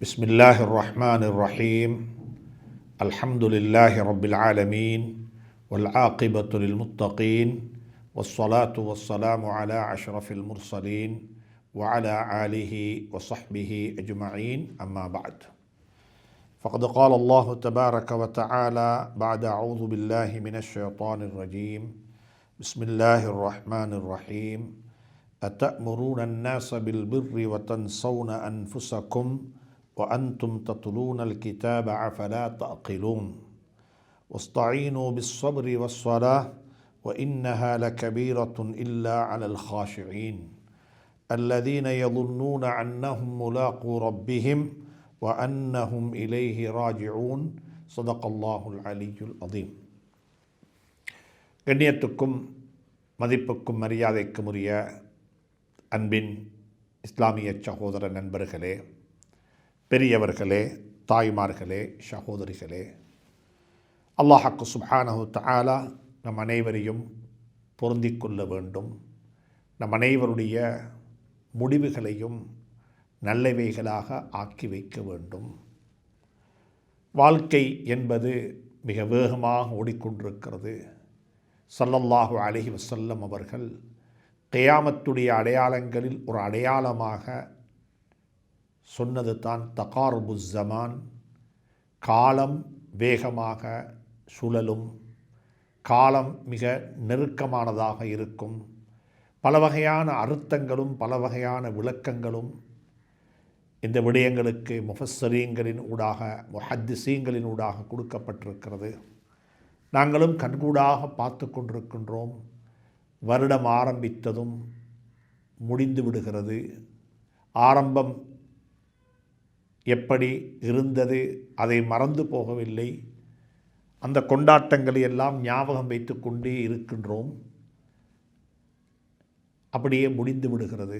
بسم الله الرحمن الرحيم الحمد لله رب العالمين والعاقبة للمتقين والصلاة والسلام على أشرف المرسلين وعلى آله وصحبه أجمعين أما بعد فقد قال الله تبارك وتعالى بعد أعوذ بالله من الشيطان الرجيم بسم الله الرحمن الرحيم أتأمرون الناس بالبر وتنسون أنفسكم وأنتم تتلون الكتاب أفلا تعقلون واستعينوا بالصبر والصلاة وإنها لكبيرة إلا على الخاشعين الذين يظنون أنهم ملاقو ربهم وأنهم إليه راجعون صدق الله العلي العظيم. கண்ணியத்துக்கும் மதிப்புக்கும் மரியாதைக்கும் உரிய அன்பின் இஸ்லாமிய சகோதர நண்பர்களே, பெரியவர்களே, தாய்மார்களே, சகோதரிகளே, அல்லாஹ் சுப்ஹானஹு தஆலா நம் அனைவரையும் பொருந்திக் கொள்ள வேண்டும். நம் அனைவருடைய முடிவுகளையும் நல்லவைகளாக ஆக்கி வைக்க வேண்டும். வாழ்க்கை என்பது மிக வேகமாக ஓடிக்கொண்டிருக்கிறது. ஸல்லல்லாஹு அலைஹி வஸல்லம் அவர்கள் கியாமத்துடைய அடையாளங்களில் ஒரு அடையாளமாக சொன்னது தான் தகாருபுஸ் ஸமான், காலம் வேகமாக சுழலும், காலம் மிக நெருக்கமானதாக இருக்கும். பல வகையான அர்த்தங்களும் பல வகையான விளக்கங்களும் இந்த விடயங்களுக்கு முஃபஸ்ஸரீன்களின் ஊடாக, முஹத்திஸீன்களின் ஊடாக கொடுக்கப்பட்டிருக்கிறது. நாங்களும் கண்கூடாக பார்த்து கொண்டிருக்கின்றோம். வருடம் ஆரம்பித்ததும் முடிந்து விடுகிறது. ஆரம்பம் எப்படி இருந்தது அதை மறந்து போகவில்லை. அந்த கொண்டாட்டங்களை எல்லாம் ஞாபகம் வைத்து கொண்டே இருக்கின்றோம். அப்படியே முடிந்து விடுகிறது.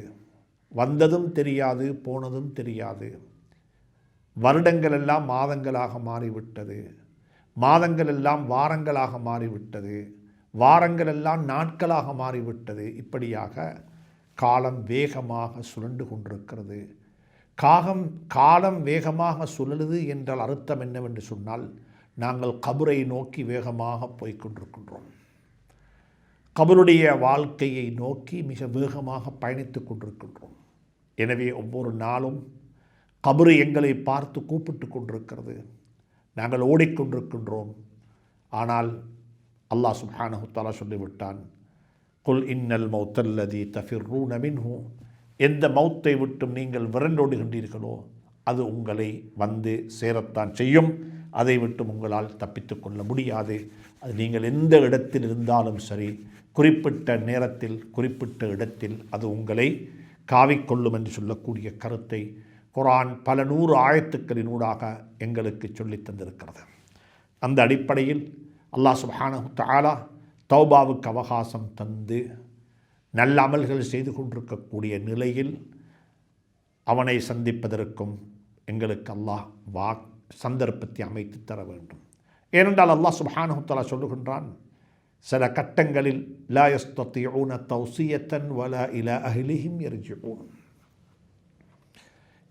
வந்ததும் தெரியாது, போனதும் தெரியாது. வருடங்கள் எல்லாம் மாதங்களாக மாறிவிட்டது. மாதங்கள் எல்லாம் வாரங்களாக மாறிவிட்டது. வாரங்கள் எல்லாம் நாட்களாக மாறிவிட்டது. இப்படியாக காலம் வேகமாக சுழண்டு கொண்டிருக்கிறது. காலம் வேகமாக சுழலுது என்றால் அர்த்தம் என்னவென்று சொன்னால், நாங்கள் கபரை நோக்கி வேகமாக போய்கொண்டிருக்கின்றோம். கபருடைய வாழ்க்கையை நோக்கி மிக வேகமாக பயணித்து கொண்டிருக்கின்றோம். எனவே ஒவ்வொரு நாளும் கபரு எங்களை பார்த்து கூப்பிட்டு கொண்டிருக்கிறது. நாங்கள் ஓடிக்கொண்டிருக்கின்றோம். ஆனால் அல்லாஹ் சுப்ஹானஹு தஆலா சொல்லிவிட்டான், குல் இன்னல் மௌத்தல்லதி தஃபிர்ரூன மின்ஹு, எந்த மௌத்தை விட்டும் நீங்கள் விரண்டோடுகின்றீர்களோ அது உங்களை வந்து சேரத்தான் செய்யும். அதை விட்டும் உங்களால் தப்பித்து கொள்ள முடியாது. அது நீங்கள் எந்த இடத்தில் இருந்தாலும் சரி, குறிப்பிட்ட நேரத்தில் குறிப்பிட்ட இடத்தில் அது உங்களை காவிக்கொள்ளும் என்று சொல்லக்கூடிய கருத்தை குர்ஆன் பல 100 ஆயத்துக்களினூடாக எங்களுக்கு சொல்லித் தந்திருக்கிறது. அந்த அடிப்படையில் அல்லாஹ் சுப்ஹானஹு தஆலா தௌபாவுக்கு அவகாசம் தந்து நல்ல அமல்கள் செய்து கொண்டிருக்கக்கூடிய நிலையில் அவனை சந்திப்பதற்கும் எங்களுக்கு அல்லாஹ் சந்தர்ப்பத்தை அமைத்து தர வேண்டும். ஏனென்றால் அல்லாஹ் சுப்ஹானஹு தஆலா சொல்லுகின்றான், சில கட்டங்களில் லா யஸ்தத்திஊன தௌசியத்தன் வலா இலா அஹ்லிஹிம் யர்ஜிஊன்,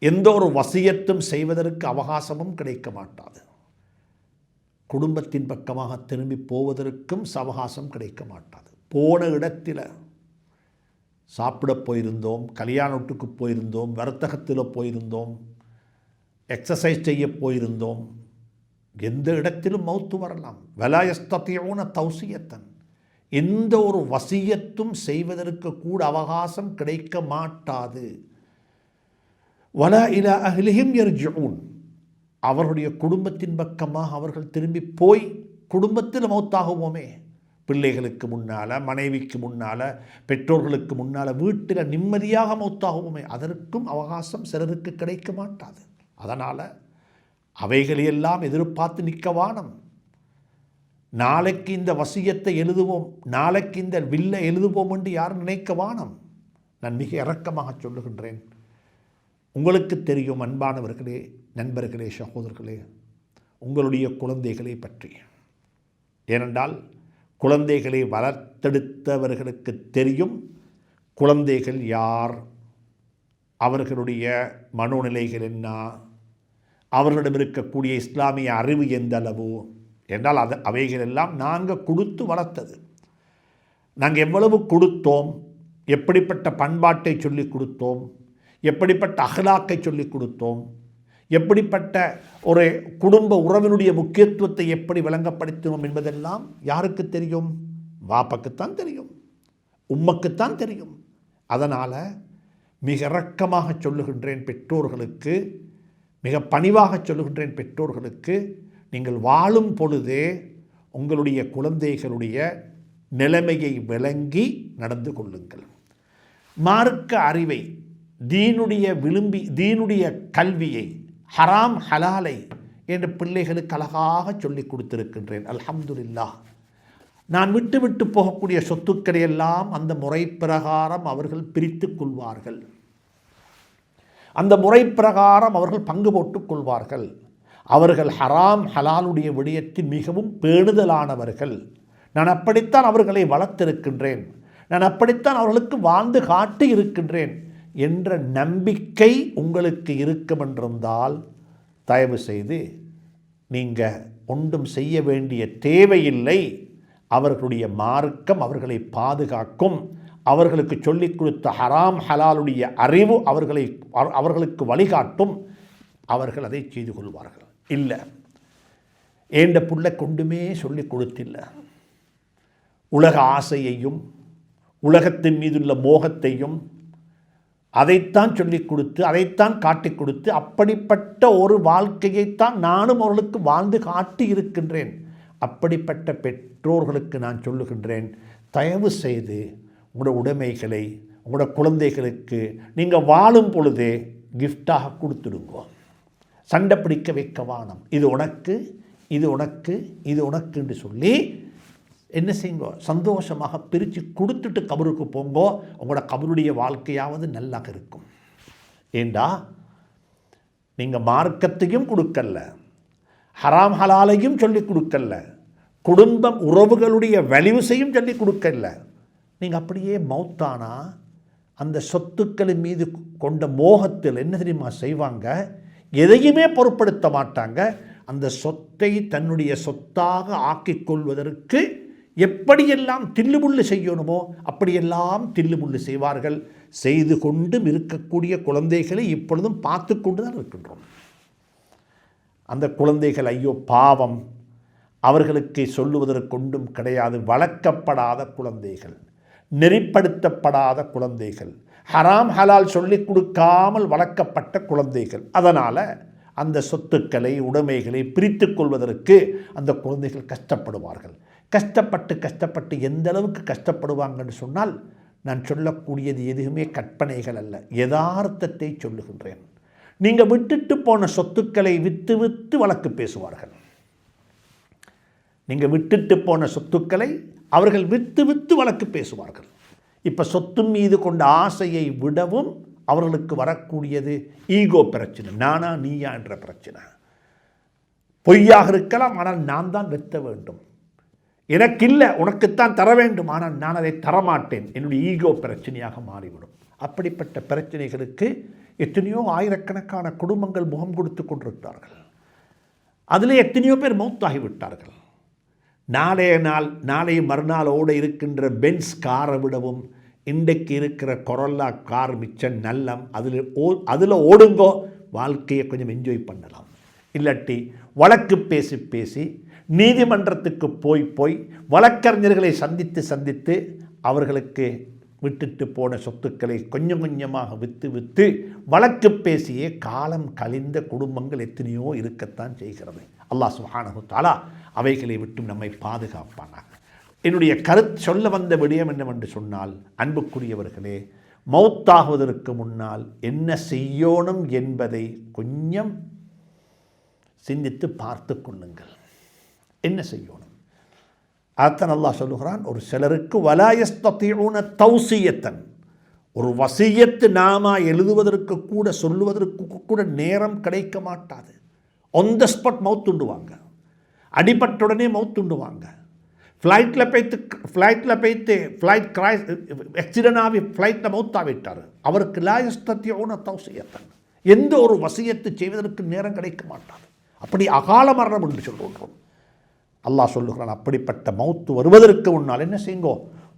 எந்த ஒரு வசியத்தும் செய்வதற்கு அவகாசமும் கிடைக்க மாட்டாது. குடும்பத்தின் பக்கமாக திரும்பி போவதற்கும் அவகாசம் கிடைக்க மாட்டாது. போன இடத்தில் சாப்பிட போயிருந்தோம், கல்யாண வீட்டுக்கு போயிருந்தோம், வர்த்தகத்தில் போயிருந்தோம், எக்ஸசைஸ் செய்ய போயிருந்தோம், எந்த இடத்திலும் மௌத்து வரலாம். வலா யஸ்தத்திஊன தௌசியத்தன், எந்த ஒரு வசியத்தும் செய்வதற்கு கூட அவகாசம் கிடைக்க மாட்டாது. வலா இலா அஹ்லிஹிம் யர்ஜிஊன், அவர்களுடைய குடும்பத்தின் பக்கமாக அவர்கள் திரும்பி போய் குடும்பத்தில் மௌத்தாகுவோமே, பிள்ளைகளுக்கு முன்னால், மனைவிக்கு முன்னால், பெற்றோர்களுக்கு முன்னால் வீட்டில் நிம்மதியாக மௌத்தாகுவோமே, அதற்கும் அவகாசம் சிலருக்கு கிடைக்க மாட்டாது. அதனால் அவைகளையெல்லாம் எதிர்பார்த்து நிற்க வானம். நாளைக்கு இந்த வசியத்தை எழுதுவோம், நாளைக்கு இந்த வில்லை எழுதுவோம் என்று யாரும் நினைக்க வானம். நான் மிக இரக்கமாக சொல்லுகின்றேன். உங்களுக்கு தெரியும் அன்பானவர்களே, நண்பர்களே, சகோதரர்களே, உங்களுடைய குழந்தைகளை பற்றி. ஏனென்றால் குழந்தைகளை வளர்த்தெடுத்தவர்களுக்கு தெரியும் குழந்தைகள் யார், அவர்களுடைய மனோநிலைகள் என்ன, அவர்களிடம் இருக்கக்கூடிய இஸ்லாமிய அறிவு எந்த அளவு என்றால் அவைகளெல்லாம் நாங்கள் கொடுத்து வளர்த்தது. நாங்கள் எவ்வளவு கொடுத்தோம், எப்படிப்பட்ட பண்பாட்டை சொல்லிக் கொடுத்தோம், எப்படிப்பட்ட அகலாக்கை சொல்லிக் கொடுத்தோம், எப்படிப்பட்ட ஒரு குடும்ப உறவினுடைய முக்கியத்துவத்தை எப்படி விளங்கப்படுத்தினோம் என்பதெல்லாம் யாருக்கு தெரியும்? வாப்பக்குத்தான் தெரியும், உம்மக்குத்தான் தெரியும். அதனால் மிக இரக்கமாக சொல்லுகின்றேன் பெற்றோர்களுக்கு, மிக பணிவாக சொல்லுகின்றேன் பெற்றோர்களுக்கு, நீங்கள் வாழும் பொழுதே உங்களுடைய குழந்தைகளுடைய நிலைமையை விளங்கி நடந்து கொள்ளுங்கள். மார்க்க அறிவை, தீனுடைய கல்வியை, ஹராம் ஹலாலை என்று பிள்ளைகளுக்கு அழகாக சொல்லிக் கொடுத்திருக்கின்றேன். அல்ஹம்துலில்லாஹ். நான் விட்டு விட்டு போகக்கூடிய சொத்துக்களை எல்லாம் அந்த முறை பிரகாரம் அவர்கள் பிரித்து கொள்வார்கள். அந்த முறை பிரகாரம் அவர்கள் பங்கு போட்டுக் கொள்வார்கள். அவர்கள் ஹராம் ஹலாலுடைய விடயத்தில் மிகவும் பேணுதலானவர்கள். நான் அப்படித்தான் அவர்களை வளர்த்திருக்கின்றேன், நான் அப்படித்தான் அவர்களுக்கு வாழ்ந்து காட்டி இருக்கின்றேன் என்ற நம்பிக்கை உங்களுக்கு இருக்கும் என்றிருந்தால் தயவு செய்து நீங்கள் ஒன்றும் செய்ய வேண்டிய தேவையில்லை. அவர்களுடைய மார்க்கம் அவர்களை பாதுகாக்கும். அவர்களுக்கு சொல்லிக் கொடுத்த ஹராம் ஹலாலுடைய அறிவு அவர்களுக்கு வழிகாட்டும். அவர்கள் அதை செய்து கொள்வார்கள். இல்லை, ஏண்ட புள்ள கொண்டுமே சொல்லிக் கொடுத்தில்லை. உலக ஆசையையும் உலகத்தின் மீதுள்ள மோகத்தையும் அதைத்தான் சொல்லிக் கொடுத்து, அதைத்தான் காட்டிக் கொடுத்து, அப்படிப்பட்ட ஒரு வாழ்க்கையைத்தான் நானும் அவர்களுக்கு வாழ்ந்து காட்டி இருக்கின்றேன். அப்படிப்பட்ட பெற்றோர்களுக்கு நான் சொல்லுகின்றேன், தயவு செய்து உங்களோட உடைமைகளை உங்களோட குழந்தைகளுக்கு நீங்கள் வாழும் பொழுதே கிஃப்டாக கொடுத்துடுங்க. சண்டை பிடிக்க வைக்க வானம். இது உனக்கு, இது உனக்கு, இது உனக்கு என்று சொல்லி என்ன செய்யுங்க, சந்தோஷமாக பிரித்து கொடுத்துட்டு கபருக்கு போங்கோ. உங்களோட கபருடைய வாழ்க்கையாவது நல்லாக இருக்கும். ஏண்டா நீங்கள் மார்க்கத்தையும் கொடுக்கல, ஹராம் ஹலாலையும் சொல்லிக் கொடுக்கல, குடும்பம் உறவுகளுடைய வலிவுசையும் சொல்லிக் கொடுக்கல. நீங்கள் அப்படியே மௌத்தானா அந்த சொத்துக்களின் மீது கொண்ட மோகத்தில் என்ன தெரியுமா செய்வாங்க? எதையுமே பொருட்படுத்த மாட்டாங்க. அந்த சொத்தை தன்னுடைய சொத்தாக ஆக்கிக் கொள்வதற்கு எப்படியெல்லாம் தில்லுமுள்ளு செய்யணுமோ அப்படியெல்லாம் தில்லுமுள்ளு செய்வார்கள். செய்து கொண்டும் இருக்கக்கூடிய குழந்தைகளை இப்பொழுதும் பார்த்து கொண்டு தான் இருக்கின்றோம். அந்த குழந்தைகள் ஐயோ பாவம், அவர்களுக்கு சொல்லுவதற்கு ஒன்றும் கிடையாது. வளர்க்கப்படாத குழந்தைகள், நெறிப்படுத்தப்படாத குழந்தைகள், ஹராம் ஹலால் சொல்லிக் கொடுக்காமல் வளர்க்கப்பட்ட குழந்தைகள். அதனால் அந்த சொத்துக்களை உடைமைகளை பிரித்து கொள்வதற்கு அந்த குழந்தைகள் கஷ்டப்படுவார்கள். கஷ்டப்பட்டு எந்த அளவுக்கு கஷ்டப்படுவாங்கன்னு சொன்னால், நான் சொல்லக்கூடியது எதுவுமே கற்பனைகள் அல்ல, யதார்த்தத்தை சொல்லுகின்றேன். நீங்கள் விட்டுட்டு போன சொத்துக்களை விற்று விற்று வழக்கு பேசுவார்கள். நீங்கள் விட்டுட்டு போன சொத்துக்களை அவர்கள் விற்று விற்று வழக்கு பேசுவார்கள். இப்போ சொத்து மீது கொண்ட ஆசையை விடவும் அவர்களுக்கு வரக்கூடியது ஈகோ பிரச்சனை, நானா நீயா என்ற பிரச்சனை. பொய்யாக இருக்கலாம், ஆனால் நான் தான் வெத்த வேண்டும். எனக்கு இல்லை, உனக்குத்தான் தர வேண்டும், ஆனால் நான் அதை தரமாட்டேன். என்னுடைய ஈகோ பிரச்சனையாக மாறிவிடும். அப்படிப்பட்ட பிரச்சனைகளுக்கு எத்தனையோ ஆயிரக்கணக்கான குடும்பங்கள் முகம் கொடுத்து கொண்டிருக்கிறார்கள். அதில் எத்தனையோ பேர் மௌத்தாகிவிட்டார்கள். நாளை மறுநாளோடு இருக்கின்ற பென்ஸ் காரை விடவும் இன்றைக்கு இருக்கிற கொரோலா கார் மிச்சம் நல்லம். அதில் ஓடுங்கோ, வாழ்க்கையை கொஞ்சம் என்ஜாய் பண்ணலாம். இல்லாட்டி வழக்கு பேசி நீதிமன்றத்துக்கு போய் வழக்கறிஞர்களை சந்தித்து அவர்களுக்கு விட்டுட்டு போன சொத்துக்களை கொஞ்சம் கொஞ்சமாக விற்று வழக்கு பேசியே காலம் கழிந்த குடும்பங்கள் எத்தனையோ இருக்கத்தான் செய்கிறது. அல்லாஹ் சுப்ஹானஹு தஆலா அவைகளை விட்டும் நம்மை பாதுகாப்பானாக. என்னுடைய சொல்ல வந்த விடயம் என்னவென்று சொன்னால், அன்புக்குரியவர்களே, மௌத்தாகுவதற்கு முன்னால் என்ன செய்யணும் என்பதை கொஞ்சம் சிந்தித்து பார்த்து கொள்ளுங்கள். என்ன செய்யணும்? அதான் அல்லாஹ் சொல்லுகிறான், ஒரு சிலருக்கு வலா யஸ்ததீஊன தௌசியத்தன், ஒரு வசியத்து நாமா எழுதுவதற்கு கூட சொல்லுவதற்கு கூட நேரம் கிடைக்க மாட்டாது. ஒன் த ஸ்பாட் மௌத்துண்டுவாங்க, அடிபட்டுடனே மௌத்துண்டுவாங்க. ஃப்ளைட்டில் போய்த்து ஃப்ளைட் கிராஷ் ஆக்சிடென்ட் ஆகி ஃப்ளைட்டில் மௌத்தாவிட்டார். அவருக்கு லா யஸ்ததீஊன தௌசியத்தன், எந்த ஒரு வசியத்து செய்வதற்கு நேரம் கிடைக்க மாட்டாது. அப்படி அகால மரணம் என்று சொல்கின்றோம். அல்லாஹ் சொல்லுகிறான், அப்படிப்பட்ட மௌத்து வருவதற்கு முன்னால் என்ன செய்யுங்கோ,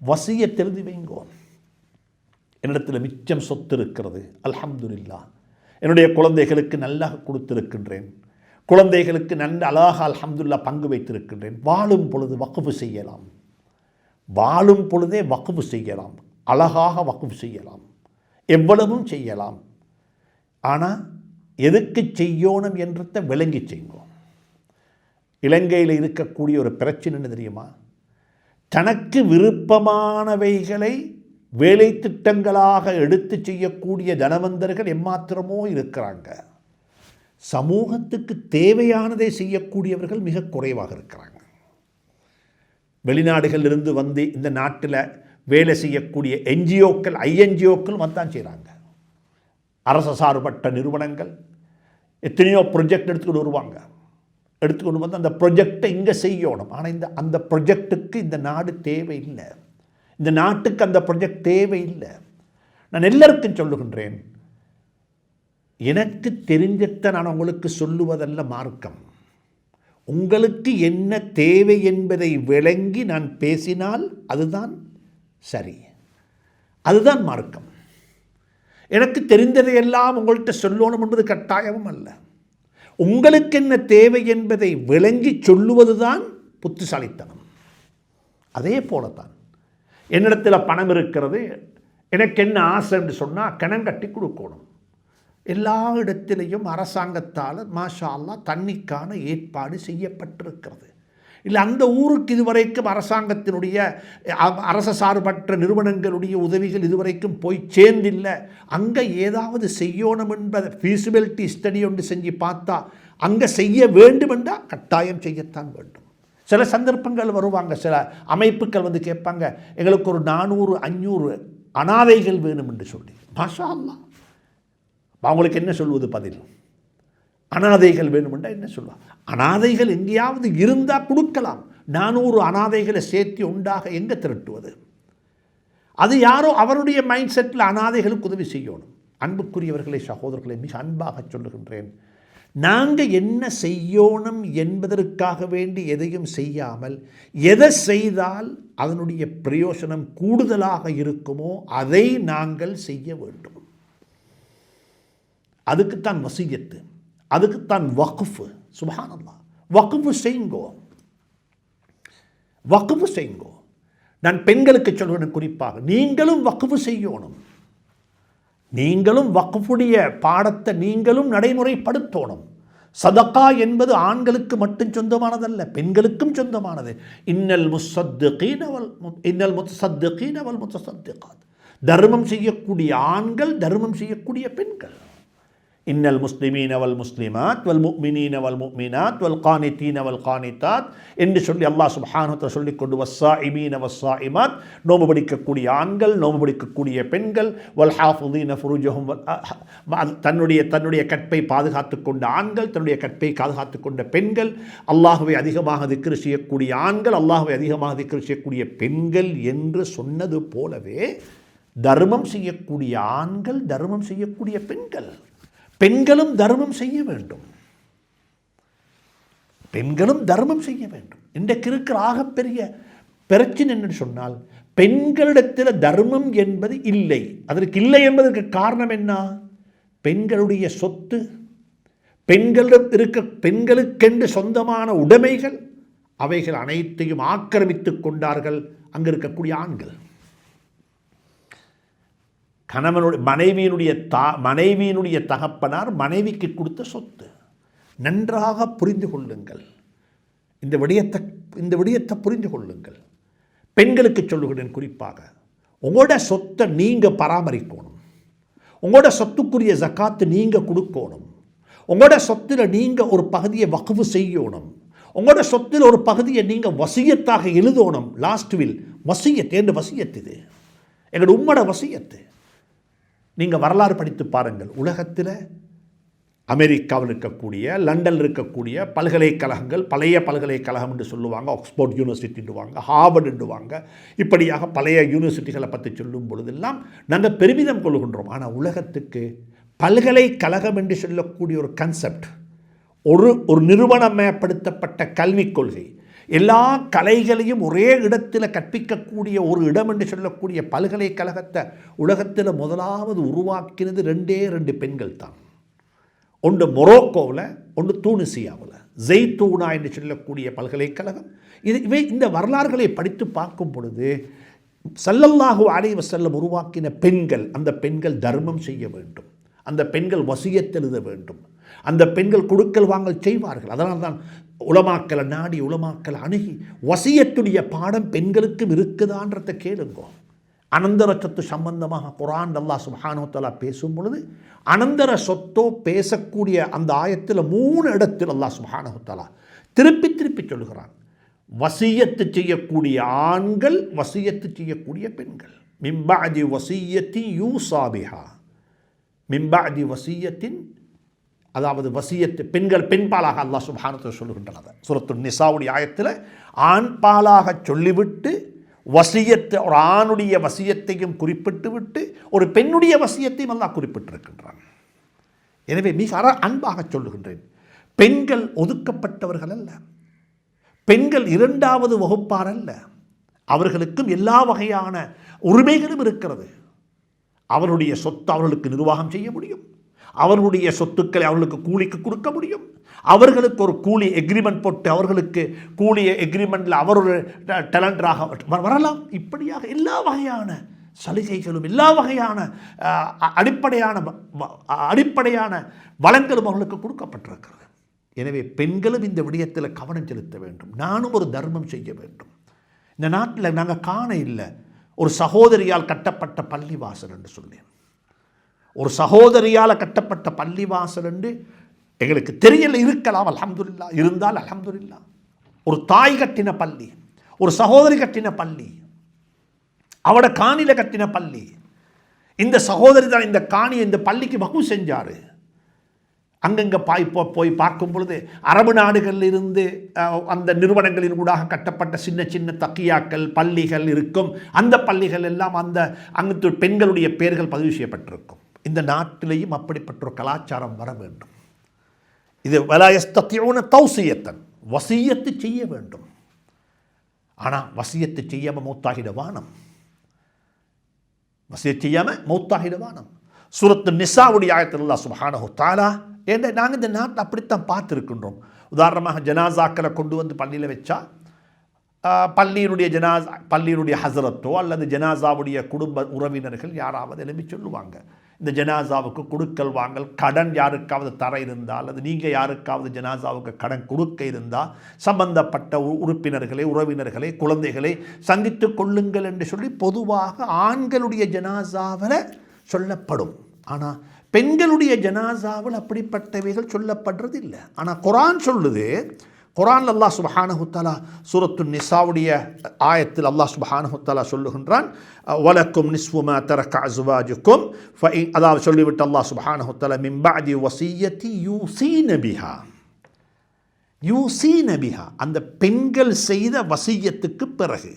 வசியத் எழுதி வைங்கோ. என்னிடத்தில் மிச்சம் சொத்து இருக்கிறது, அல்ஹம்துலில்லாஹ். என்னுடைய குழந்தைகளுக்கு நல்லா கொடுத்திருக்கின்றேன், குழந்தைகளுக்கு நல்ல அழகாக அல்ஹம்துலில்லாஹ் பங்கு வைத்திருக்கின்றேன். வாழும் பொழுது வக்ஃபு செய்யலாம், வாழும் பொழுதே வக்ஃபு செய்யலாம், அழகாக வக்ஃபு செய்யலாம், எவ்வளவும் செய்யலாம். ஆனால் எதுக்கு செய்யணும் என்றதை விளங்கி செய்வோம். இலங்கையில் இருக்கக்கூடிய ஒரு பிரச்சனை என்ன தெரியுமா? தனக்கு விருப்பமானவைகளை வேலை திட்டங்களாக எடுத்து செய்யக்கூடிய தனவந்தர்கள் எம்மாத்திரமோ இருக்கிறாங்க. சமூகத்துக்கு தேவையானதை செய்யக்கூடியவர்கள் மிக குறைவாக இருக்கிறாங்க. வெளிநாடுகளிலிருந்து வந்து இந்த நாட்டில் வேலை செய்யக்கூடிய என்ஜிஓக்கள், ஐஎன்ஜிஓக்கள் வந்தான் செய்கிறாங்க. அரசு சார்பற்ற நிறுவனங்கள் எத்தனையோ ப்ரொஜெக்ட் எடுத்துக்கிட்டு வருவாங்க, எடுத்துக்கொண்டு வந்து அந்த ப்ரொஜெக்டை இங்கே செய்யணும். ஆனால் அந்த ப்ரொஜெக்டுக்கு இந்த நாடு தேவையில்லை, இந்த நாட்டுக்கு அந்த ப்ரொஜெக்ட் தேவையில்லை. நான் எல்லாருக்கும் சொல்லுகின்றேன், எனக்கு தெரிஞ்சத்தை நான் உங்களுக்கு சொல்லுவதல்ல மார்க்கம். உங்களுக்கு என்ன தேவை என்பதை விளங்கி நான் பேசினால் அதுதான் சரி, அதுதான் மார்க்கம். எனக்கு தெரிந்ததையெல்லாம் உங்கள்கிட்ட சொல்லணும் என்பது கட்டாயமும் அல்ல. உங்களுக்கு என்ன தேவை என்பதை விளங்கி சொல்லுவதுதான் புத்திசாலித்தனம். அதே போலத்தான் என்னிடத்தில் பணம் இருக்கிறது, எனக்கு என்ன ஆசை என்று சொன்னால் கணம் கட்டி கொடுக்கணும். எல்லா இடத்திலையும் அரசாங்கத்தால் மாஷா அல்லாஹ் தண்ணிக்கான ஏற்பாடு செய்யப்பட்டிருக்கிறது. இல்லை அந்த ஊருக்கு இதுவரைக்கும் அரசாங்கத்தினுடைய அரச சார்பற்ற நிறுவனங்களுடைய உதவிகள் இதுவரைக்கும் போய் சேர்ந்தில்லை. அங்கே ஏதாவது செய்யணும் என்பதை ஃபீஸிபிலிட்டி ஸ்டடி ஒன்று செஞ்சு பார்த்தா அங்கே செய்ய வேண்டும் என்றால் கட்டாயம் செய்யத்தான் வேண்டும். சில சந்தர்ப்பங்கள் வருவாங்க, சில அமைப்புகள் வந்து கேட்பாங்க, எங்களுக்கு ஒரு 400-500 அனாதைகள் வேணும் என்று சொல்லி. மாஷா அல்லாஹ், அவங்களுக்கு என்ன சொல்வது பதில்? அனாதைகள் வேணுமெண்டா என்ன சொல்லுவாங்க? அனாதைகள் எங்கேயாவது இருந்தால் கொடுக்கலாம். 400 அனாதைகளை சேர்த்து உண்டாக எங்கே திரட்டுவது? அது யாரோ அவருடைய மைண்ட் செட்டில் அனாதைகளுக்கு உதவி செய்யணும். அன்புக்குரியவர்களை, சகோதரர்களை, மிக அன்பாக சொல்லுகின்றேன், நாங்கள் என்ன செய்யணும் என்பதற்காக வேண்டி எதையும் செய்யாமல் எதை செய்தால் அதனுடைய பிரயோசனம் கூடுதலாக இருக்குமோ அதை நாங்கள் செய்ய வேண்டும். அதுக்குத்தான் வசியத்து, அதுக்குத்தான் வக்ஃபு. சுப்ஹானல்லாஹ், வக்ஃபு செய்யுங்கோ, வக்ஃபு செய்யுங்கோ. நான் பெண்களுக்கு சொல்கிறேன் குறிப்பாக, நீங்களும் வக்ஃபு செய்யணும், நீங்களும் வக்ஃபுடைய பாடத்தை நீங்களும் நடைமுறைப்படுத்தணும். சதகா என்பது ஆண்களுக்கு மட்டும் சொந்தமானதல்ல, பெண்களுக்கும் சொந்தமானது. இன்னல் முத்தஸத்திகீன வல் முத்தஸத்திகாத், தர்மம் செய்யக்கூடிய ஆண்கள், தர்மம் செய்யக்கூடிய பெண்கள். இன்னல் முஸ்லிமீன வல் முஸ்லிமாத் வல் முஃமினீன வல் முஃமினாத் வல் கானிதீன வல் கானிதாத் என்று சொல்லி அல்லாஹ் சுப்ஹானஹு வ தஆலா சொல்லிக் கொண்டு வஸ்ஸாயிமீன வஸ்ஸாயிமாத், நோன்பு பிடிக்கக்கூடிய ஆண்கள், நோன்பு பிடிக்கக்கூடிய பெண்கள், வல் ஹாஃபிதீன ஃபுரூஜஹும், தன்னுடைய கற்பை பாதுகாத்து கொண்ட ஆண்கள், தன்னுடைய கற்பை பாதுகாத்து கொண்ட பெண்கள், அல்லாஹ்வை அதிகமாக திக்ர் செய்யக்கூடிய ஆண்கள், அல்லாஹ்வை அதிகமாக திக்ர் செய்யக்கூடிய பெண்கள் என்று சொன்னது போலவே தர்மம் செய்யக்கூடிய ஆண்கள், தர்மம் செய்யக்கூடிய பெண்கள், பெண்களும் தர்மம் செய்ய வேண்டும், பெண்களும் தர்மம் செய்ய வேண்டும். இன்றைக்கு இருக்கிற ஆகப்பெரிய பிரச்சனை என்று சொன்னால், பெண்களிடத்தில் தர்மம் என்பது இல்லை. அதற்கு இல்லை என்பதற்கு காரணம் என்ன? பெண்களுடைய சொத்து, பெண்களிடம் இருக்க பெண்களுக்கென்று சொந்தமான உடைமைகள், அவைகள் அனைத்தையும் ஆக்கிரமித்து கொண்டார்கள் அங்கு இருக்கக்கூடிய ஆண்கள். கணவனுடைய மனைவியினுடைய தகப்பனார் மனைவிக்கு கொடுத்த சொத்து. நன்றாக புரிந்து கொள்ளுங்கள், இந்த விடயத்தை புரிந்து கொள்ளுங்கள். பெண்களுக்கு சொல்லுகிறேன் குறிப்பாக, உங்களோட சொத்தை நீங்கள் பராமரிக்கணும், உங்களோட சொத்துக்குரிய ஜக்காத்து நீங்கள் கொடுக்கணும், உங்களோட சொத்தில் நீங்கள் ஒரு பகுதியை வக்ஃபு செய்யணும், உங்களோட சொத்தில் ஒரு பகுதியை நீங்கள் வசியத்தாக எழுதணும். லாஸ்ட் வில் வசியத் என்று வசியத்து, இது எங்களோட உம்மோட வசியத்து. நீங்கள் வரலாறு படித்து பாருங்கள், உலகத்தில் அமெரிக்காவில் இருக்கக்கூடிய, லண்டனில் இருக்கக்கூடிய பல்கலைக்கழகங்கள், பழைய பல்கலைக்கழகம் என்று சொல்லுவாங்க, ஆக்ஸ்போர்ட் யூனிவர்சிட்டின்னுவாங்க, ஹார்வர்டுன்னுவாங்க, இப்படியாக பழைய யூனிவர்சிட்டிகளை பற்றி சொல்லும் பொழுதெல்லாம் நாங்கள் பெருமிதம் கொள்கின்றோம். ஆனால் உலகத்துக்கு பல்கலைக்கழகம் என்று சொல்லக்கூடிய ஒரு கன்செப்ட், ஒரு நிறுவனமயப்படுத்தப்பட்ட கல்விக் கொள்கை, எல்லா கலைகளையும் ஒரே இடத்தில் கற்பிக்கக்கூடிய ஒரு இடம் என்று சொல்லக்கூடிய பல்கலைக்கழகத்தை உலகத்தில் முதலாவது உருவாக்கினது 2 பெண்கள் தான். ஒன்று மொரோக்கோவில், ஒன்று தூனிசியாவில், ஜெய்தூனா என்று சொல்லக்கூடிய பல்கலைக்கழகம். இந்த வரலாறுகளை படித்து பார்க்கும் பொழுது ஸல்லல்லாஹு அலைஹி வஸல்லம் உருவாக்கின பெண்கள், அந்த பெண்கள் தர்மம் செய்ய வேண்டும், அந்த பெண்கள் வசியத் எழுத வேண்டும், அந்த பெண்கள் கொடுக்கல் வாங்கல் செய்வார்கள். அதனால் தான் உலமாக்களை நாடி, உலமாக்களை அணுகி வசியத்துடைய பாடம் பெண்களுக்கும் இருக்குதான்றதை கேளுங்கோ. அனந்தர சொத்து சம்பந்தமாக குர்ஆன் அல்லாஹ் சுப்ஹானஹு வ தஆலா பேசும் பொழுது அனந்தர சொத்தோ பேசக்கூடிய அந்த ஆயத்தில் 3 இடத்தில் அல்லாஹ் சுப்ஹானஹு வ தஆலா திருப்பி சொல்கிறான். வசியத்து செய்யக்கூடிய ஆண்கள், வசியத்து செய்யக்கூடிய பெண்கள். மிம்பஅதி வசியத்தி யூஸா பிஹா, மிம்பஅதி வசியத்தின், அதாவது வசியத்து பெண்கள், பெண்பாலாக அல்லாஹ் சுப்ஹானஹு வ தஆலா சொல்லுகின்றனர். சூரத்துன் நிசாவுடைய ஆயத்தில் ஆண் பாலாக சொல்லிவிட்டு வசியத்தை, ஒரு ஆணுடைய வசியத்தையும் குறிப்பிட்டு விட்டு ஒரு பெண்ணுடைய வசியத்தையும் அல்லாஹ் குறிப்பிட்டிருக்கின்றான். எனவே மிக அன்பாக சொல்லுகின்றேன், பெண்கள் ஒதுக்கப்பட்டவர்கள் அல்ல, பெண்கள் 2வது வகுப்பார் அல்ல. அவர்களுக்கும் எல்லா வகையான உரிமைகளும் இருக்கிறது. அவருடைய சொத்து அவர்களுக்கு நிர்வாகம் செய்ய முடியும், அவர்களுடைய சொத்துக்களை அவர்களுக்கு கூலிக்கு கொடுக்க முடியும், அவர்களுக்கு ஒரு கூலி எக்ரிமெண்ட் போட்டு அவர்களுக்கு கூலி எக்ரிமெண்டில் அவர் ஒரு டேலண்டராக வரலாம். இப்படியாக எல்லா வகையான சலுகைகளும், எல்லா வகையான அடிப்படையான வளங்களும் அவர்களுக்கு கொடுக்கப்பட்டிருக்கிறது. எனவே பெண்களும் இந்த விடயத்தில் கவனம் செலுத்த வேண்டும். நானும் ஒரு தர்மம் செய்ய வேண்டும். இந்த நாட்டில் நாங்கள் காண இல்லை ஒரு சகோதரியால் கட்டப்பட்ட பள்ளிவாசல் என்று சொன்னேன். ஒரு சகோதரியால் கட்டப்பட்ட பள்ளிவாசல் என்று எங்களுக்கு தெரியல, இருக்கலாம், அல்ஹம்துலில்லாஹ். இருந்தால் அல்ஹம்துலில்லாஹ். ஒரு தாய் கட்டின பள்ளி, ஒரு சகோதரி கட்டின பள்ளி, அவட காணியில் கட்டின பள்ளி. இந்த சகோதரி தான் இந்த காணியை இந்த பள்ளிக்கு வக்ஃப் செஞ்சார். அங்கங்கே போய் பார்க்கும் பொழுது அரபு நாடுகளில் இருந்து அந்த நிறுவனங்களின் ஊடாக கட்டப்பட்ட சின்ன சின்ன தக்கியாக்கள், பள்ளிகள் இருக்கும். அந்த பள்ளிகள் எல்லாம் அங்கு பெண்களுடைய பெயர்கள் பதிவு செய்யப்பட்டிருக்கும். இந்த நாட்டிலேயும் அப்படிப்பட்ட ஒரு கலாச்சாரம் வர வேண்டும். இது வலாயஸ்தத்தியூன தௌசியத்தன், வசியத்து செய்ய வேண்டும். ஆனால் வசியத்து செய்யாமல் மௌத்தாகிட வானம், வசியத்து செய்யாமல் மௌத்தாகிட வானம். சூரத்து நிசாவுடைய ஆயத்தில் அல்லாஹ் சுப்ஹானஹு வ தஆலா, ஏன்னா நாங்கள் இந்த நாட்டில் அப்படித்தான் பார்த்துருக்கின்றோம். உதாரணமாக ஜனாசாக்களை கொண்டு வந்து பள்ளியில் வச்சா பள்ளியினுடைய ஹசரத்தோ அல்லது ஜனாசாவுடைய குடும்ப உறவினர்கள் யாராவது எழுப்பி சொல்லுவாங்க, இந்த ஜனாசாவுக்கு கொடுக்கல் வாங்கல், கடன் யாருக்காவது தர இருந்தால் அல்லது நீங்கள் யாருக்காவது ஜனாசாவுக்கு கடன் கொடுக்க இருந்தால் சம்பந்தப்பட்ட உறுப்பினர்களை, உறவினர்களை, குழந்தைகளை சந்தித்து கொள்ளுங்கள் என்று சொல்லி பொதுவாக ஆண்களுடைய ஜனாசாவில் சொல்லப்படும். ஆனால் பெண்களுடைய ஜனாசாவில் அப்படிப்பட்டவைகள் சொல்லப்படுறது இல்லை. ஆனால் குர்ஆன் சொல்லுது, குர்ஆன் அல்லாஹ் சுப்ஹானஹு வ தஆலா சூரத்துன் நிசாவுடைய ஆயத்தில் அல்லாஹ் சுப்ஹானஹு வ தஆலா சொல்லுகின்றான், வலக்கும் நிஸ்ஃபு மா தரக அஸ்வாஜுக்கும், அதாவது சொல்லிவிட்டு அல்லாஹ் சுப்ஹானஹு வ தஆலா மின் பஅதி வஸிய்யத்தி யூஸீன பிஹா, அந்த பெண்கள் செய்த வசியத்துக்கு பிறகு,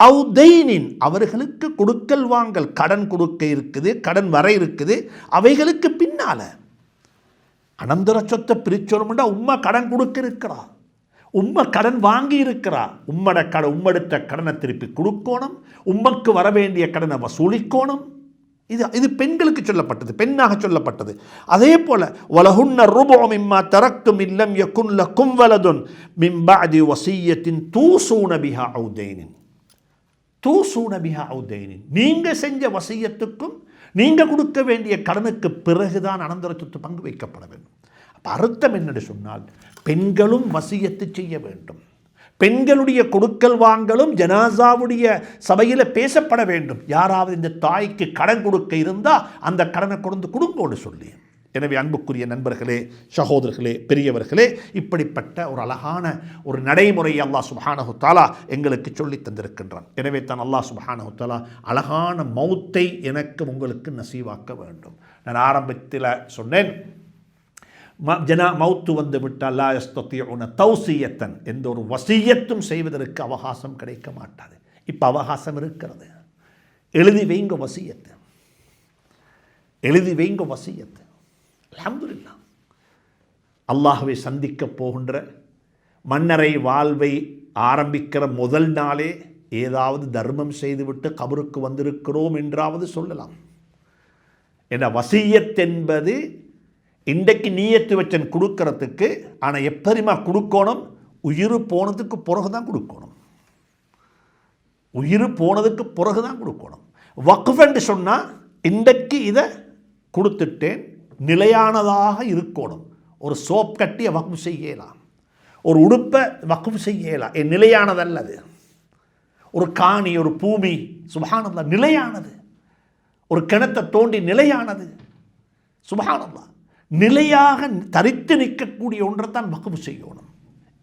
அவுதைனின், அவர்களுக்கு கொடுக்கல் வாங்கல், கடன் கொடுக்க இருக்குது, கடன் வர இருக்குது, அவைகளுக்கு பின்னால அனந்தர சொத்தை பிரிச்சோம்னா உம்மா கடன் கொடுக்க இருக்கிறா, உம்மை கடன் வாங்கி இருக்கிறா, உம்மெடுத்த கடனை திருப்பி கொடுக்கணும், உம்மக்கு வர வேண்டிய கடனை வசூலிக்கணும். இது பெண்களுக்கு சொல்லப்பட்டது, பெண்ணாக சொல்லப்பட்டது. அதே போல வலஹுன்ன ருபு மிம்மா தரக்தும் இல்லம் யகுன் லகும் வலதுன் மின் பஅதி வஸிய்யத்தின் தூஸூன பிஹா அவுதைனின், நீங்கள் செஞ்ச வசியத்துக்கும் நீங்கள் கொடுக்க வேண்டிய கடனுக்கு பிறகுதான் அனந்தர சொத்து பங்கு வைக்கப்பட வேண்டும். அப்போ அர்த்தம் என்னென்னு சொன்னால், பெண்களும் வசியத்து செய்ய வேண்டும், பெண்களுடைய கொடுக்கல் வாங்கலும் ஜனாசாவுடைய சபையில் பேசப்பட வேண்டும். யாராவது இந்த தாய்க்கு கடன் கொடுக்க இருந்தால் அந்த கடனை கொடுங்கோடு சொல்லி. எனவே அன்புக்குரிய நண்பர்களே, சகோதரர்களே, பெரியவர்களே, இப்படிப்பட்ட ஒரு அழகான ஒரு நடைமுறையை அல்லாஹ் சுப்ஹானஹு வ தஆலா எங்களுக்கு சொல்லி தந்திருக்கின்றான். எனவே தான் அல்லாஹ் சுப்ஹானஹு வ தஆலா அழகான மௌத்தை எனக்கு உங்களுக்கு நசீவாக்க வேண்டும். நான் ஆரம்பத்தில் சொன்னேன், மௌத்து வந்து விட்டால் லா யஸ்தத்தியூன தௌசியத்தன், எந்த ஒரு வசியத்தும் செய்வதற்கு அவகாசம் கிடைக்க மாட்டாது. இப்போ அவகாசம் இருக்கிறது. எழுதி வைங்க வசியத்து, எழுதி வைங்க வசியத்து. அல்ஹம்துலில்லாஹ். அல்லாஹ்வை சந்திக்கப் போகின்ற மன்னரை வாழ்வை ஆரம்பிக்கிற முதல் நாளே ஏதாவது தர்மம் செய்துவிட்டு கபருக்கு வந்திருக்கிறோம் என்றாவது சொல்லலாம். என்ற வசியத் என்பது இன்றைக்கு நீயத்து வச்சன் கொடுக்கறதுக்கு, ஆனால் எப்படிமா கொடுக்கணும்? உயிர் போனதுக்கு பிறகு தான் கொடுக்கணும். உயிர் போனதுக்கு பிறகு தான் கொடுக்கணும். வக்ஃப் என்று சொன்னால் இன்றைக்கு இதை கொடுத்துட்டேன், நிலையானதாக இருக்கணும். ஒரு சோப் கட்டியை வக்ஃப் செய்யலாம், ஒரு உடுப்பை வக்ஃப் செய்யலாம், நிலையானதல்லது. ஒரு காணி, ஒரு பூமி, சுப்ஹானல்லாஹ், நிலையானது. ஒரு கிணத்தை தோண்டி நிலையானது, சுப்ஹானல்லாஹ், நிலையாக தரித்து நிற்கக்கூடிய ஒன்றை தான் வக்ஃப் செய்யணும்.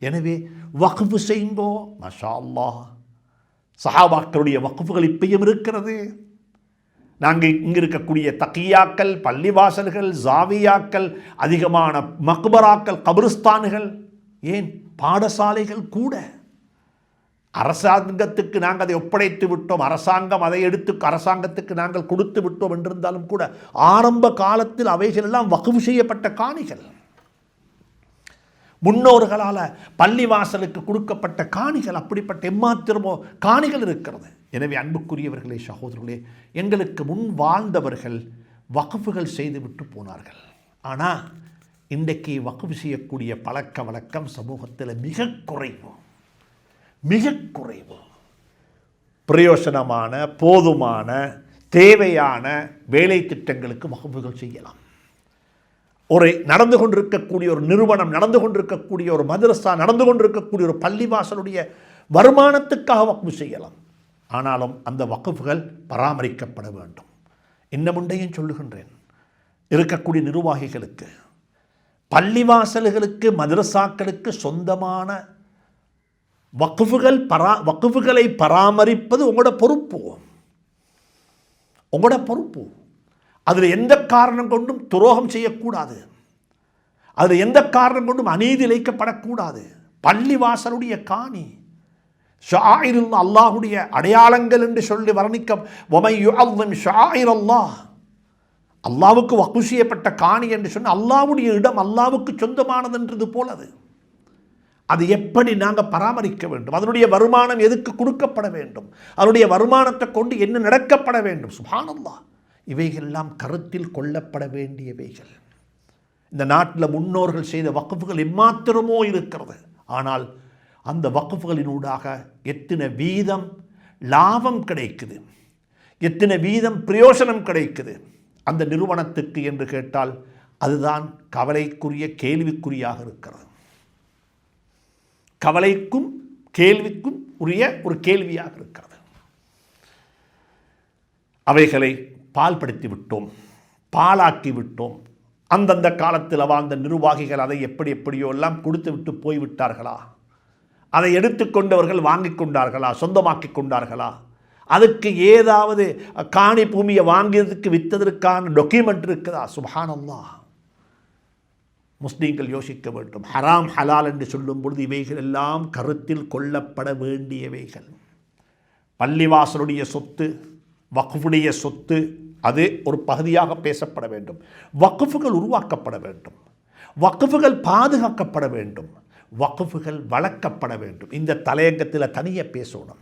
எனவே வக்ஃப் செய்யுங்கோ. மாஷா அல்லாஹ், சஹாபாக்களுடைய வக்ஃபுகள் இப்பயும் இருக்கிறது. நாங்கள் இங்கே இருக்கக்கூடிய தக்கியாக்கள், பள்ளிவாசல்கள், ஜாவியாக்கள், அதிகமான மக்பராக்கள், கபிரிஸ்தான்கள், ஏன் பாடசாலைகள் கூட அரசாங்கத்துக்கு நாங்கள் அதை ஒப்படைத்து விட்டோம், அரசாங்கம் அதை எடுத்து அரசாங்கத்துக்கு நாங்கள் கொடுத்து விட்டோம் என்றிருந்தாலும் கூட ஆரம்ப காலத்தில் அவைகள் எல்லாம் வக்ஃப் செய்யப்பட்ட காணிகள், முன்னோர்களால் பள்ளிவாசலுக்கு கொடுக்கப்பட்ட காணிகள். அப்படிப்பட்ட எம்மாத்திரமோ காணிகள் இருக்கிறது. எனவே அன்புக்குரியவர்களே, சகோதரர்களே, எங்களுக்கு முன் வாழ்ந்தவர்கள் வக்ஃபுகள் செய்து விட்டு போனார்கள். ஆனால் இன்றைக்கு வக்ஃப் செய்யக்கூடிய பழக்க வழக்கம் சமூகத்தில் மிக குறைவு, மிக குறைவு. பிரயோசனமான, போதுமான, தேவையான வேலை திட்டங்களுக்கு வக்ஃபுகள் செய்யலாம். ஒரு நடந்து கொண்டிருக்கக்கூடிய ஒரு நிறுவனம், நடந்து கொண்டிருக்கக்கூடிய ஒரு மதரசா, நடந்து கொண்டிருக்கக்கூடிய ஒரு பள்ளிவாசலுடைய வருமானத்துக்காக வக்ஃப் செய்யலாம். ஆனாலும் அந்த வக்ஃபுகள் பராமரிக்கப்பட வேண்டும். இன்னமுண்டையும் சொல்லுகின்றேன், இருக்கக்கூடிய நிர்வாகிகளுக்கு, பள்ளிவாசல்களுக்கு, மதரசாக்களுக்கு சொந்தமான வக்ஃபுகளை பராமரிப்பது உங்களோட பொறுப்பு, உங்களோட பொறுப்பு. அதில் எந்த காரணம் கொண்டும் துரோகம் செய்யக்கூடாது, அதில் எந்த காரணம் கொண்டும் அநீதி இழைக்கப்படக்கூடாது. பள்ளிவாசலுடைய காணி ஷாயிர், அல்லாஹுடைய அடையாளங்கள் என்று சொல்லி வர்ணிக்க, அல்லாவுக்கு வக்ஃப் செய்யப்பட்ட காணி என்று சொன்ன அல்லாவுடைய இடம், அல்லாவுக்கு சொந்தமானதுன்றது போல அது எப்படி நாங்கள் பராமரிக்க வேண்டும், அதனுடைய வருமானம் எதுக்கு கொடுக்கப்பட வேண்டும், அதனுடைய வருமானத்தை கொண்டு என்ன நடக்கப்பட வேண்டும். சுப்ஹானல்லாஹ், இவைகளெல்லாம் கருத்தில் கொள்ளப்பட வேண்டியவைகள். இந்த நாட்டில் முன்னோர்கள் செய்த வக்ஃபுகள் எம்மாத்திரமோ இருக்கிறது. ஆனால் அந்த வக்ஃபுகளினூடாக எத்தனை வீதம் லாபம் கிடைக்குது, எத்தனை வீதம் பிரயோசனம் கிடைக்குது அந்த நிறுவனத்துக்கு என்று கேட்டால் அதுதான் கவலைக்குரிய, கேள்விக்குறியாக இருக்கிறது. கவலைக்கும் கேள்விக்கும் உரிய ஒரு கேள்வியாக இருக்கிறது. அவைகளை பால்படுத்தி விட்டோம், பாலாக்கி விட்டோம். அந்தந்த காலத்தில் வாழ்ந்த நிர்வாகிகள் அதை எப்படியோ எல்லாம் கொடுத்து விட்டு போய்விட்டார்களா? அதை எடுத்துக்கொண்டவர்கள் வாங்கி கொண்டார்களா, சொந்தமாக்கி கொண்டார்களா? அதுக்கு ஏதாவது காணி பூமியை வாங்கியதுக்கு விற்றதற்கான டாக்குமெண்ட் இருக்குதா? சுப்ஹானல்லாஹ், முஸ்லீம்கள் யோசிக்க வேண்டும். ஹராம் ஹலால் என்று சொல்லும் பொழுது இவைகள் எல்லாம் கருத்தில் கொள்ளப்பட வேண்டியவைகள். பள்ளிவாசலுடைய சொத்து, வக்ஃபுடைய சொத்து, அது ஒரு பகுதியாக பேசப்பட வேண்டும். வக்ஃபுகள் உருவாக்கப்பட வேண்டும், வக்ஃபுகள் பாதுகாக்கப்பட வேண்டும், வக்ஃபுகள் வளர்க்கப்பட வேண்டும். இந்த தலையங்கத்தில் தனியாக பேசணும்.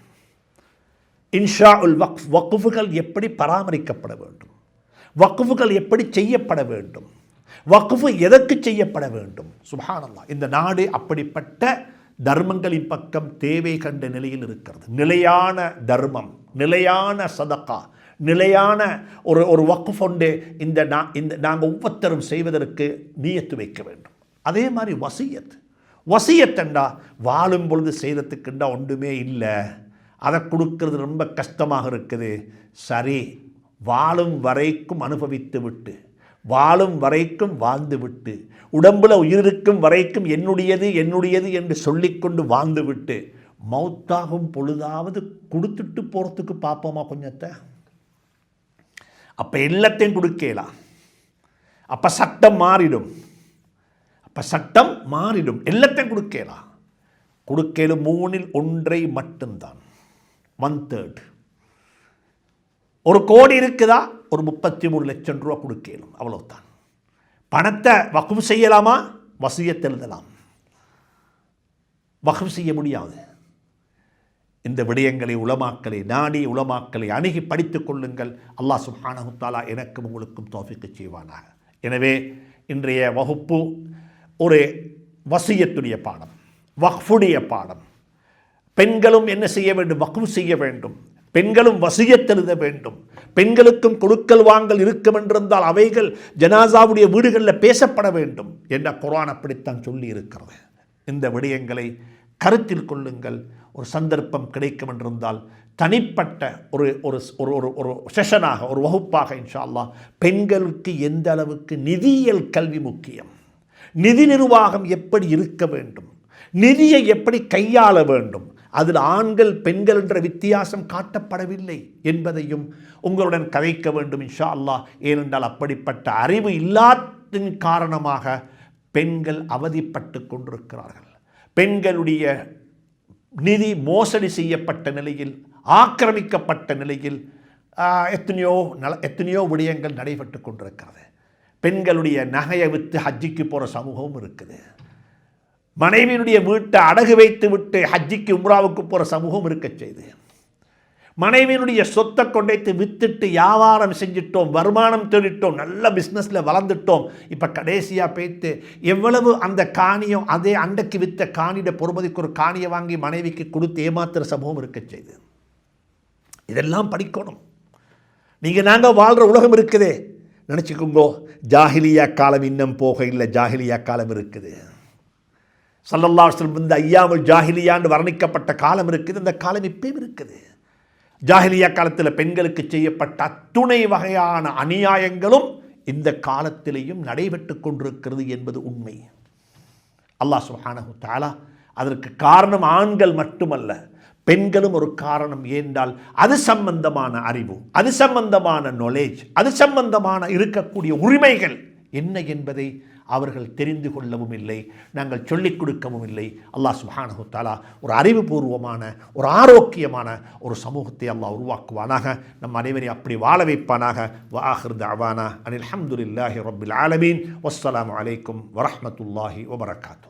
இன்ஷா உல் வக்ஃப், வக்ஃபுகள் எப்படி பராமரிக்கப்பட வேண்டும், வக்ஃபுகள் எப்படி செய்யப்பட வேண்டும், வக்ஃபு எதற்கு செய்யப்பட வேண்டும். சுப்ஹானல்லாஹ், இந்த நாடு அப்படிப்பட்ட தர்மங்களின் பக்கம் தேவை கண்ட நிலையில் இருக்கிறது. நிலையான தர்மம், நிலையான சதகா, நிலையான ஒரு வக்ஃப் ஒன்று இந்த நாங்கள் ஒவ்வொருத்தரும் செய்வதற்கு நியத்து வைக்க வேண்டும். அதே மாதிரி வசியத்தண்டா வாழும் பொழுது செய்கிறதுக்குண்டா ஒன்றுமே இல்லை, அதை கொடுக்கறது ரொம்ப கஷ்டமாக இருக்குது. சரி, வாழும் வரைக்கும் அனுபவித்து விட்டு, வாழும் வரைக்கும் வாழ்ந்து விட்டு, உடம்புல உயிரிருக்கும் வரைக்கும் என்னுடையது என்னுடையது என்று சொல்லிக்கொண்டு வாழ்ந்து விட்டு, மௌத்தாகும் பொழுதாவது கொடுத்துட்டு போகிறதுக்கு பார்ப்போமா கொஞ்சத்தை? அப்போ எல்லாத்தையும் கொடுக்கலாம், அப்போ சட்டம் மாறிடும், எல்லாத்தையும் கொடுக்கலாம். கொடுக்கலும் 3/1 மட்டும்தான், 1/3. 1 கோடி இருக்குதா, ஒரு 33 லட்சம் ரூபா கொடுக்கலும், அவ்வளோதான். பணத்தை வக்ஃப் செய்யலாமா? வசியத் எழுதலாம், வக்ஃப் செய்ய முடியாது. இந்த விடயங்களை உலமாக்களை நாடி உலமாக்களை அணுகி படித்துக் கொள்ளுங்கள். அல்லாஹ் சுப்ஹானஹு தஆலா எனக்கும் உங்களுக்கும் தௌஃபீக் செய்வானாக. எனவே இன்றைய வகுப்பு ஒரு வசியத்துடைய பாடம், வக்ஃபுடைய பாடம். பெண்களும் என்ன செய்ய வேண்டும்? வக்ஃப் செய்ய வேண்டும். பெண்களும் வசியத் எழுத வேண்டும். பெண்களுக்கும் கொடுக்கல் வாங்கல் இருக்கும் என்றிருந்தால் அவைகள் ஜனாசாவுடைய வீடுகளில் பேசப்பட வேண்டும் என்ற குர்ஆன் அப்படித்தான் சொல்லி இருக்கிறது. இந்த விடயங்களை கருத்தில் கொள்ளுங்கள். ஒரு சந்தர்ப்பம் கிடைக்கும் என்றிருந்தால் தனிப்பட்ட ஒரு ஒரு ஒரு ஒரு செஷனாக, ஒரு வகுப்பாக இன்ஷா அல்லாஹ் பெண்களுக்கு எந்த அளவுக்கு நிதியியல் கல்வி முக்கியம், நிதி நிர்வாகம் எப்படி இருக்க வேண்டும், நிதியை எப்படி கையாள வேண்டும், அதில் ஆண்கள் பெண்கள் என்ற வித்தியாசம் காட்டப்படவில்லை என்பதையும் உங்களுடன் கதைக்க வேண்டும் இன்ஷா அல்லாஹ். ஏனென்றால் அப்படிப்பட்ட அறிவு இல்லாததின் காரணமாக பெண்கள் அவதிப்பட்டு கொண்டிருக்கிறார்கள். பெண்களுடைய நிதி மோசடி செய்யப்பட்ட நிலையில், ஆக்கிரமிக்கப்பட்ட நிலையில் எத்தனையோ விடயங்கள் நடைபெற்று கொண்டிருக்கிறது. பெண்களுடைய நகையை விற்று ஹஜ்ஜிக்கு போகிற சமூகமும் இருக்குது. மனைவியினுடைய வீட்டை அடகு வைத்து விட்டு ஹஜ்ஜிக்கு உம்ராவுக்கு போகிற சமூகம் இருக்க செய்து, மனைவியினுடைய சொத்தை கொண்டைத்து வித்துட்டு வியாபாரம் செஞ்சிட்டோம், வருமானம் தேடிட்டோம், நல்ல பிஸ்னஸில் வளர்ந்துட்டோம். இப்போ கடைசியாக போய்த்து எவ்வளவு அந்த காணியோ அதே அண்டைக்கு வித்த காணியோட பொறுமதிக்கு ஒரு காணியை வாங்கி மனைவிக்கு கொடுத்து ஏமாத்துகிற சமூகம் இருக்க செய்து. இதெல்லாம் படிக்கணும். நீங்கள் நாங்கள் வாழ்கிற உலகம் இருக்குதே, நினச்சிக்கோங்கோ, ஜாஹிலியா காலம் இன்னும் போக இல்லை, ஜாஹிலியா காலம் இருக்குது. ஸல்லல்லாஹு அலைஹி வஸல்லம் இந்த ஐயாமுல் ஜாஹிலியான்னு வர்ணிக்கப்பட்ட காலம் இருக்குது. இந்த காலம் இப்பயும் இருக்குது. ஜாஹிலியா காலத்தில் பெண்களுக்கு செய்யப்பட்ட அத்துணை வகையான அநியாயங்களும் இந்த காலத்திலேயும் நடைபெற்று கொண்டிருக்கிறது என்பது உண்மை. அல்லாஹ் சுப்ஹானஹு தஆலா அதற்கு காரணம் ஆண்கள் மட்டுமல்ல, பெண்களும் ஒரு காரணம். ஏனென்றால் அது சம்பந்தமான அறிவு, அது சம்பந்தமான நாலேஜ், அது சம்பந்தமான இருக்கக்கூடிய உரிமைகள் என்ன என்பதை அவர்கள் தெரிந்து கொள்ளவும் இல்லை, நாங்கள் சொல்லிக் கொடுக்கவும் இல்லை. அல்லாஹ் சுப்ஹானஹு தஆலா ஒரு அறிவுபூர்வமான, ஒரு ஆரோக்கியமான ஒரு சமூகத்தை அல்லாஹ் உருவாக்குவானாக. நம் அனைவரையும் அப்படி வாழ வைப்பானாக. வ ஆகிர் தஅவானா அனில் ஹம்துலில்லாஹி ரப்பில் ஆலமீன். வஸ்ஸலாமு அலைக்கும் வரஹ்மத்துல்லாஹி வபரகாத்துஹு.